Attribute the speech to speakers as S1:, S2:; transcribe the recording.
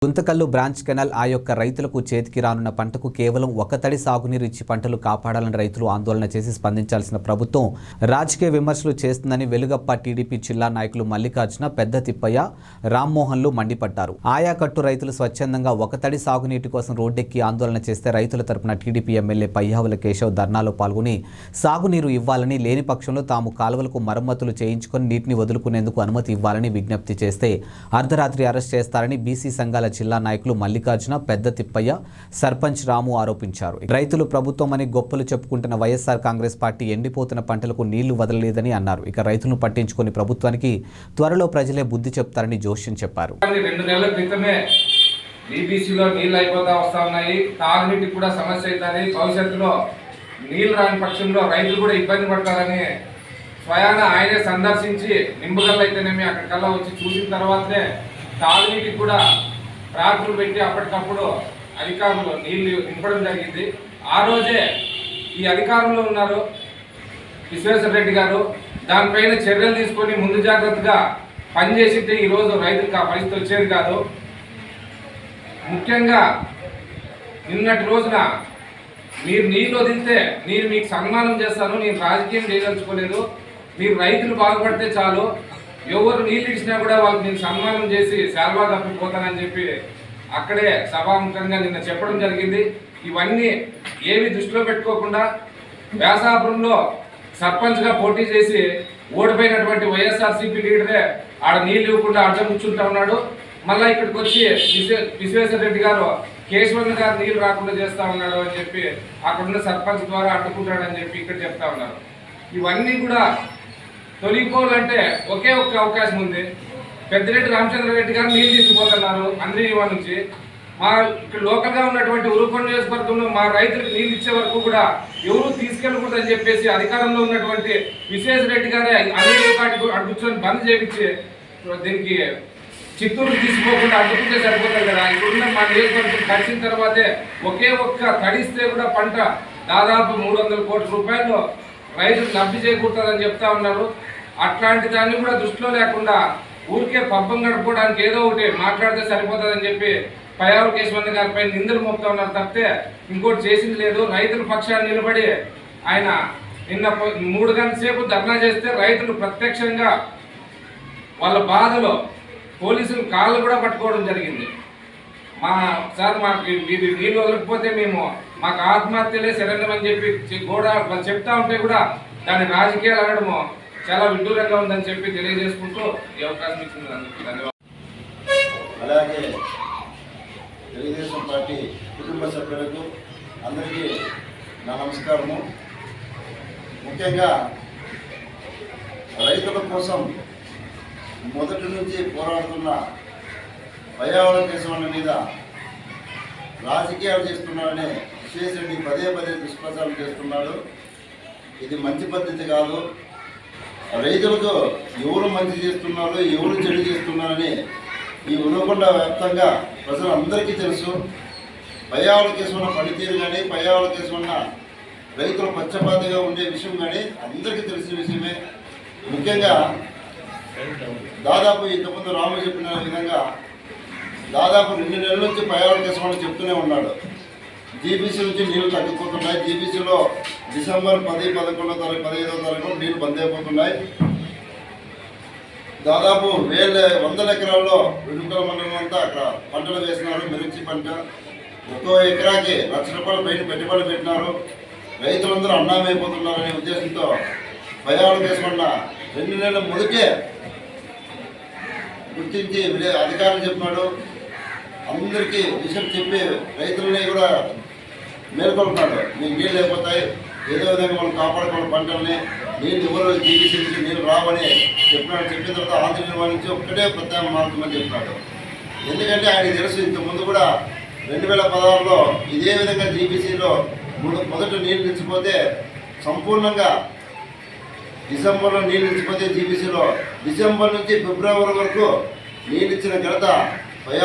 S1: Guntakal branch canal ఆ యొక్క రైతులకు చేతికి రానున్న పంటకు కేవలం ఒక తడి సాగునీరు ఇచ్చి పంటలు కాపాడాలని రైతులు ఆందోళన చేసి స్పందించాల్సిన ప్రభుత్వం రాజకీయ విమర్శలు చేస్తుందని వెలుగప్ప టీడీపీ జిల్లా నాయకులు మల్లికార్జున, పెద్ద తిప్పయ్య, రామ్మోహన్లు మండిపడ్డారు. ఆయా కట్టు రైతులు స్వచ్ఛందంగా ఒక తడి సాగునీటి కోసం రోడ్డెక్కి ఆందోళన చేస్తే రైతుల తరపున టీడీపీ ఎమ్మెల్యే పయ్యావుల కేశవ్ ధర్నాలో పాల్గొని సాగునీరు ఇవ్వాలని, లేని పక్షంలో తాము కాలువలకు మరమ్మతులు చేయించుకొని నీటిని వదులుకునేందుకు అనుమతి ఇవ్వాలని విజ్ఞప్తి చేస్తే అర్ధరాత్రి అరెస్ట్ చేస్తారని బీసీ సంఘాల జిల్లా నాయకులు మల్లికార్జున, పెద్ద తిప్పయ్య, సర్పంచ్ రాము ఆరోపించారు. రైతులు ప్రభుత్వం అని గొప్పలు చెప్పుకుంటున్న వైఎస్ఆర్ కాంగ్రెస్ పార్టీ ఎండిపోతున్న పంటలకు నీళ్లు వదలలేదని అన్నారు. ఇక రైతులను పట్టించుకుని ప్రభుత్వానికి త్వరలో ప్రజలే బుద్ధి చెప్తారని జోష్యం చెప్పారు.
S2: 2 నెలల క్రితమే బీబీసీలో నీళ్లు అయిపోతా వస్తా ఉన్నాయి, తాగునీటికి కూడా సమస్య అవుతుంది, భవిష్యత్తులో నీళ్లు రాని పక్షంలో రైతులు కూడా ఇబ్బంది పడతారని స్వయాన ఆయనే సందర్శించి నింబగల్ అయితేనేమి అక్కడికల్లా వచ్చి చూసిన తర్వాతనే తాగునీటికి కూడా ట్రాక్టర్లు పెట్టి అప్పటికప్పుడు అధికారులు నీళ్లు నింపడం జరిగింది. ఆ రోజే ఈ అధికారంలో ఉన్నారు విశ్వేశ్వర రెడ్డి గారు, దానిపైన చర్యలు తీసుకొని ముందు జాగ్రత్తగా పనిచేసితే ఈరోజు రైతులకు ఆ పరిస్థితి వచ్చేది కాదు. ముఖ్యంగా నిన్నటి రోజున మీరు నీళ్ళు వదిలితే నేను మీకు సన్మానం చేస్తాను, నేను రాజకీయం చేయదలుచుకోలేదు, మీరు రైతులు బాగుపడితే చాలు, ఎవరు నీళ్ళు ఇచ్చినా కూడా వాళ్ళకి నేను సన్మానం చేసి శాల్వా తప్పిపోతానని చెప్పి అక్కడే సభాముఖంగా నిన్న చెప్పడం జరిగింది. ఇవన్నీ ఏవి దృష్టిలో పెట్టుకోకుండా వ్యాసాపురంలో సర్పంచ్గా పోటీ చేసి ఓడిపోయినటువంటి వైఎస్ఆర్సీపీ లీడరే ఆడ నీళ్ళు ఇవ్వకుండా అడ్డం కూర్చుంటా ఉన్నాడు. మళ్ళీ ఇక్కడికి వచ్చి విశ్వేశ్వర రెడ్డి గారు కేశవన్ గారు నీళ్ళు రాకుండా చేస్తా ఉన్నాడు అని చెప్పి అక్కడున్న సర్పంచ్ ద్వారా అడ్డుకుంటాడని చెప్పి ఇక్కడ చెప్తా ఉన్నారు. ఇవన్నీ కూడా తొలిపోవాలంటే ఒకే ఒక్క అవకాశం ఉంది. పెద్దిరెడ్డి రామచంద్రారెడ్డి గారు నీళ్ళు తీసుకుపోతున్నారు అంద్రీనివా నుంచి. మా ఇక్కడ లోకల్గా ఉన్నటువంటి ఉరుకొండ నియోజకవర్గంలో మా రైతులకు నీళ్ళు ఇచ్చే వరకు కూడా ఎవరు తీసుకెళ్ళకూడదని చెప్పేసి అధికారంలో ఉన్నటువంటి విశ్వేశ్వర రెడ్డి గారే అడ్డుకొని బంద్ చేయించి దీనికి చిత్తూరు తీసుకోకుండా అడ్డుకుంటే సరిపోతుంది కదా. ఇప్పుడున్న మా నియోజకవర్గం కలిసిన తర్వాతే ఒకే ఒక్క తడిస్తే కూడా పంట దాదాపు 300 కోట్ల రూపాయలు రైతులు లబ్ధి చేకూరుతుందని చెప్తా ఉన్నారు. అట్లాంటి దాన్ని కూడా దృష్టిలో లేకుండా ఊరికే పబ్బం గడుపుకోవడానికి ఏదో ఒకటి మాట్లాడితే సరిపోతుందని చెప్పి పయ్యావుల కేశవన్న గారిపై నిందలు మోపుతా ఉన్నారు తప్పితే ఇంకోటి చేసింది లేదు. రైతుల పక్షాన్ని నిలబడి ఆయన నిన్న 3 గంటల సేపు ధర్నా చేస్తే రైతులు ప్రత్యక్షంగా వాళ్ళ బాధలో పోలీసులు కాళ్ళు కూడా పట్టుకోవడం జరిగింది. సార్ మాకు ఇది నీళ్ళు వదలకపోతే మేము మాకు ఆత్మహత్యలే శరణ్యం అని చెప్పి కూడా చెప్తా ఉంటే కూడా దాని రాజకీయాలు అనడము చాలా విడ్డూరంగా ఉందని చెప్పి తెలియజేసుకుంటూ ఈ అవకాశం ఇచ్చినందుకు ధన్యవాదాలు.
S3: అలాగే తెలుగుదేశం పార్టీ కుటుంబ సభ్యులకు అందరికీ నా నమస్కారము. ముఖ్యంగా రైతుల కోసం మొదటి నుంచి పోరాడుతున్న పయ్యావుల కేశవన్న మీద రాజకీయాలు చేస్తున్నాడని విశ్వేశ్వరరెడ్డి పదే పదే దుష్ప్రచారం చేస్తున్నాడు. ఇది మంచి పద్ధతి కాదు. రైతులకు ఎవరు మంచి చేస్తున్నారు, ఎవరు చెడు చేస్తున్నారని ఈ ఉనకొండ వ్యాప్తంగా ప్రజలందరికీ తెలుసు. పయ్యావుల కేశవన్న పనితీరు కానీ, పయ్యావుల కేశవన్న రైతుల పక్షపాతిగా ఉండే విషయం కానీ అందరికీ తెలిసిన విషయమే. ముఖ్యంగా దాదాపు ఇంతకుముందు రాము చెప్పిన విధంగా దాదాపు 2 నెలల నుంచి పయ్యావుల కేశవన్న చెప్తూనే ఉన్నాడు. జీబీసీ నుంచి నీళ్లు తగ్గిపోతున్నాయి. జీబీసీలో డిసెంబర్ 10, 11వ తారీఖు, 15వ తారీఖు నీళ్లు బంద్ అయిపోతున్నాయి. దాదాపు 100 ఎకరాల్లో వెనుకల మండలం అంతా అక్కడ పంటలు వేసినారు. మిర్చి పంట ఒక్కో ఎకరాకి ₹1,00,000 పైన పెట్టుబడి పెట్టినారు. రైతులందరూ అన్నామైపోతున్నారనే ఉద్దేశంతో పయ్యావుల కేశవన్న 2 నెలల ముందుకే గుర్తించి అధికారులు చెప్పినాడు. అందరికీ విషయం చెప్పి రైతులని కూడా మేల్కొల్పున్నాడు. మీకు నీళ్ళు అయిపోతాయి, ఏదో విధంగా మనం కాపాడుకోవాలి, పంటల్ని నీళ్ళు ఎవరు జీబీసీ నుంచి నీళ్ళు రావని చెప్పినాడు. చెప్పిన తర్వాత ఆంధ్రప్రదేశ్ నుంచి ఒక్కటే ప్రత్యామ్నాయ మార్గం అని చెప్పినాడు. ఎందుకంటే ఆయనకు తెలుసు ఇంతకుముందు కూడా 2016లో ఇదే విధంగా జీబీసీలో మొదట నీళ్ళు నిలిచిపోతే సంపూర్ణంగా డిసెంబర్లో నీళ్ళు నిలిచిపోతే జీబీసీలో డిసెంబర్ నుంచి ఫిబ్రవరి వరకు నీళ్ళు ఇచ్చిన ఘనత